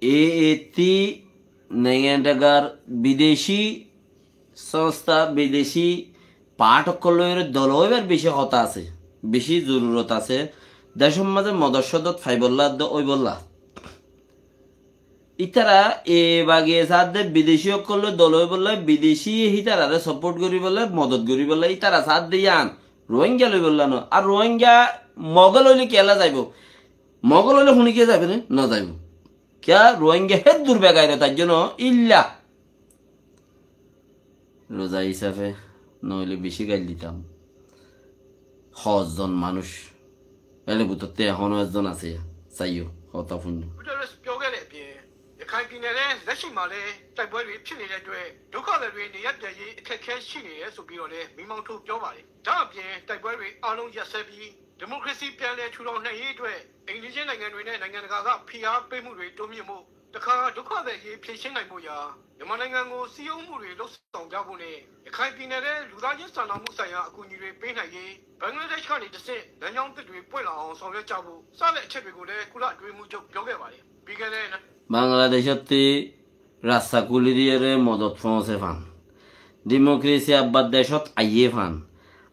এটি নেগেন্ডাগার বিদেশি সংস্থা বিদেশি পাঠকলের দলইবার বেশি কথা আছে, বেশি জরুরত আছে। দেশের মাঝে মদস্যদত ফাইবল্লা ওই বললা ইতারা এ বাগিয়ে সাথে বিদেশি সকল দলই বললে বিদেশি হিতারারে সাপোর্ট করি বলে মদত করি বলে ইতারা সাথ দিয়ে আন রোহিঙ্গা লই বললানো। আর রোহিঙ্গা মগল হইলে কেলা যাইব, মগল হইলে শুনি কে যাবে না যাইব কে রোহিঙ্গা হে দুর্বেগাইরে তার জন্য ইল্লা রোজা হিসাবে নইলে বেশি গাইল দিতাম। 100জন মানুষ এলে বুততে এখনো একজন আছে চাইও হতা পুণ্যခိုင်ပြည်နယ်နဲ့လက်ရှိမှာလည်းတိုက်ပွဲတွေဖြစ်နေတဲ့အတွက်ဒုက္ခသည်တွေနေရတဲ့ရေးအခက်အခဲရှိနေရဆိုပြီးတော့လည်းမိမောင်ထုတ်ပြောပါတယ်။ဒါအပြင်တိုက်ပွဲတွေအားလုံးရပ်စဲပြီးဒီမိုကရေစီပြန်လည်ထူထောင်နိုင်ရေးအတွက်အိန္ဒိယနိုင်ငံတွေနဲ့နိုင်ငံတကာကဖိအားပေးမှုတွေတိုးမြင့်မှုတခါဒုက္ခသည်ရေးဖြည့်ရှင်းနိုင်မှုရာမြန်မာနိုင်ငံကိုစီးအုံမှုတွေလှုပ်ဆောင်ကြဖို့နဲ့ရခိုင်ပြည်နယ်ရဲ့လူသားချင်းစာနာမှုဆိုင်ရာအကူအညီတွေပေးနိုင်ရေးဘင်္ဂလားဒေ့ရှ်ကနေတစ်ဆင့်လမ်းကြောင်းသစ်တွေပွင့်လာအောင်ဆောင်ရွက်ကြဖို့စတဲ့အချက်တွေကိုလည်းကုလအတွင်းမှုချုပ်ပြောခဲ့ပါတယ်။ပြီးခဲ့တဲ့বাংলাদেশতে রাস্তা কুলি দিয়ে মদত পৌঁছে ফান ডেমোক্রেসি আব্বাদ দেশত আইয়ে ফান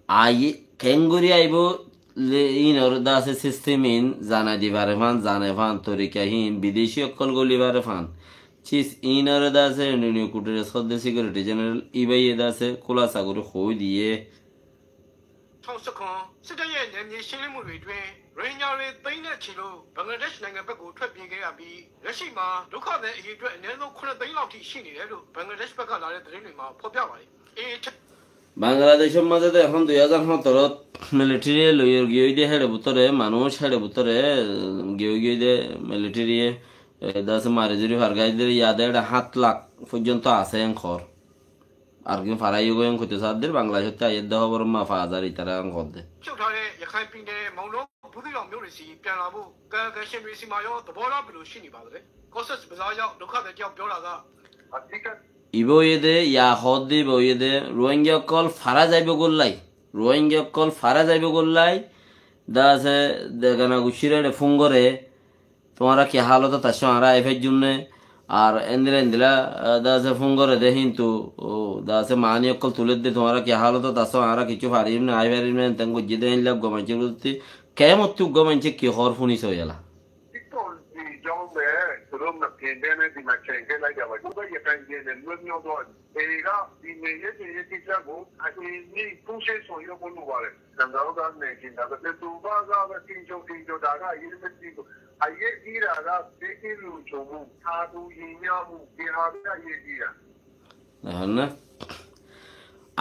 আইয়ে কেঙ্গুরি আইব ইনর দাসে সিস্টেম ইন জানা দিবারে ফান জানে ফান তরিকাহীন বিদেশি অকল গলিবারে ফান চিস ইনর দাসে নিউ কুটের সদ্য সিকিউরিটি জেনারেল ইবাইয়ে দাসে খোলাসা করে হই দিয়েစစ်ရဲ့နယ်မြေရှင်းလင်းမှုတွေအတွင်းရိုဟင်ဂျာတွေသိန်းနဲ့ချီလို့ဘင်္ဂလားဒေ့ရှ်နိုင်ငံဘက်ကိုထွက်ပြေးခဲ့ရပြီးလက်ရှိမှာဒုက္ခသည်အရေအတွက်အနည်းဆုံး9သိန်းလောက်ထိရှိနေတယ်လို့ဘင်္ဂလားဒေ့ရှ်ဘက်ကလာတဲ့သတင်းတွေမှာဖော်ပြပါတယ်বাংলাদেশের মাঝে তো এখন 2017 মিলিটারি লইয়ের গিয়ে দিয়ে হেড়ে বুতরে মানুষ হেড়ে বুতরে গিয়ে দিয়ে মিলিটারি দাসে মারে জুড়ি ফারগাইদের ইয়াদে 7 লাখ পর্যন্ত আছে খর আর কি ফারাই গোয়ং কইতে সাদের বাংলাদেশতে আইয়ের দেহ বড় মা 5000 ইতারা খর দেချုပ်ထားတဲ့ရခိုင်ပြည်နယ်မောင်လုံးဘူးသီးတော်မြို့တွေစီပြန်လာဖို့ကာကရှင်တွေစီမှာရောသဘောထားဘယ်လိုရှိနေပါသလဲကော့ဆက်ဘဇာရောက်ဒုက္ခတွေကြောက်ပြောတာကအတိကইবয়েদে ইয়া হদ্দি বয়েদে রোহিঙ্গা কল ফারা যাইব গোল্লাই রোহিঙ্গা কল ফারা যাইব গোল্লাই দাসে দেগানা গুছিরে ফুঙ্গরে তোমরা কি হালত তার সারা এফের জন্য আর এন্দিলা দাসে ফুঙ্গরে দে কিন্তু ও দাসে মানি অকল তুলে দে তোমরা কি হালত তার সারা কিছু পারিম না আই পারিম না তেন গুজি দে ইল্লা গমাঞ্চে বলতে কেমন তুই গমাঞ্চে কি হর ফুনিস হইলা Pandemic di macchine che la chiama tu vai a prendere il mio don e là di meglio che ti chiamo a quindi tu sei io con uguale andavo da me che da perché tu vai da tinjo da ga io mi dico a ye ira da se che lucio mu ta tu yinyam che ha da ye ira না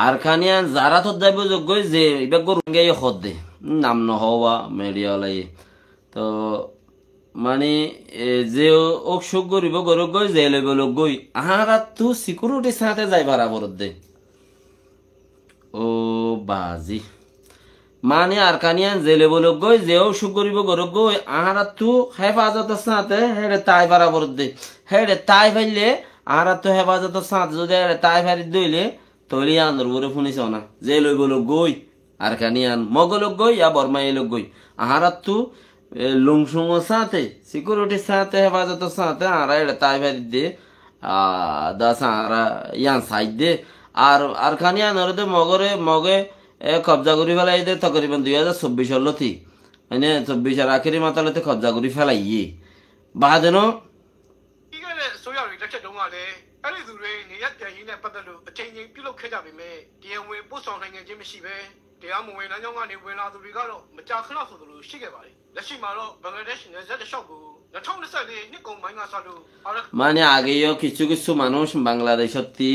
আরখানিয়ান যারা তো যাইব যোগ্য যে এবার গরুঙ্গে হদে নাম ন হওয়া মেডিয়ালাই তো মানে যে ওক সুখ গরিব গরক গই যে লইব লোক গই আহারা তো সিকিউরিটি সাথে যাই বরাবর দে ও বাজি মানে আর কানিয়ান যে লইব লোক গই যে ওক সুখ গরিব গরক গই আহারা তো হেফাজতের সাথে হেড়ে তাই বরাবর দে হেড়ে তাই ফাইলে আহারা তো হেফাজতের সাথে যদি হেড়ে তাই ফারি দইলে তৈলি আন্দর বলে শুনিস না যে লইব লোক গই আর কানিয়ান মগ লোক গই ইয়া বর্মাই লোক গই আহারা তো লুংসুংর সাথে সিকিউরিটির সাথে হেফাজতের সাথে আরা এটা তাই ভাই দে দাস আরা ইয়ান সাইড দে আর খানি আনরে দে মগে কবজা করি ফেলাই দে তকরিবান 2024 লতি মানে 24 আখেরি মাতালতে কবজা করি ফেলাইয়ে বাদেনোပြီးခဲ့တဲ့ဆိုရတွေတစ်ချက်တုန်းကလည်းအဲ့ဒီသူတွေနေရတဲ့ရင်းနဲ့ပတ်သက်လို့အချိန်ချင်းပြုလုပ်ခဲ့ကြပြီမဲ့တရားဝင်ပို့ဆောင်နိုင်ခြင်းမရှိပဲတရားမဝင်လမ်းကြောင်းကနေဝင်လာသူတွေကတော့မကြာခဏဆိုသလိုရှိခဲ့ပါတယ်လက်ရှိမှာတော့ဘင်္ဂလားဒေ့ရှ်နယ်စပ်တစ်လျှောက်ကို2024နှစ်ကုန်ပိုင်းကစလို့মানে আগেও কিছু কিছু মানুষ বাংলাদেশতি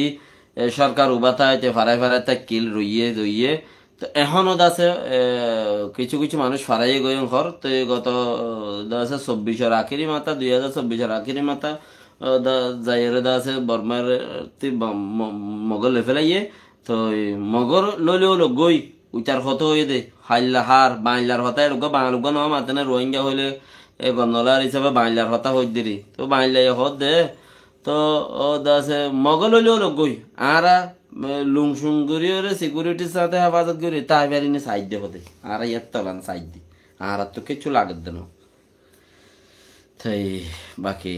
সরকার উবাতাইতে ফারাই ফারাইতে কিল রইয়ে তো এখনো দাসে কিছু কিছু মানুষ ফারাইয়ে গয়ং ঘর তো গত দাসে 24 আখেরি মাথা 2024 আখেরি মাথা যাইরে দাসে বর্মার মগল ফেলাইয়ে তো মগর লইলেও লোক গই উইটার হতো হয়ে দে হাইলা হার বাংলার হতা এরকম বাংলা নয় মাতে না রোহিঙ্গা হইলে এ গন্ডলার হিসাবে বাংলার হতা হই দিরি তো বাংলা হত দে তো ও দাসে মগল হইলেও লোক গই আরা লুংসুং করিয়ে সিকিউরিটির সাথে হেফাজত করি তাই বেরিনি সাইড দে হতে আর ইয়ার তলান সাইড দি আর তো কিছু লাগে দেন তাই বাকি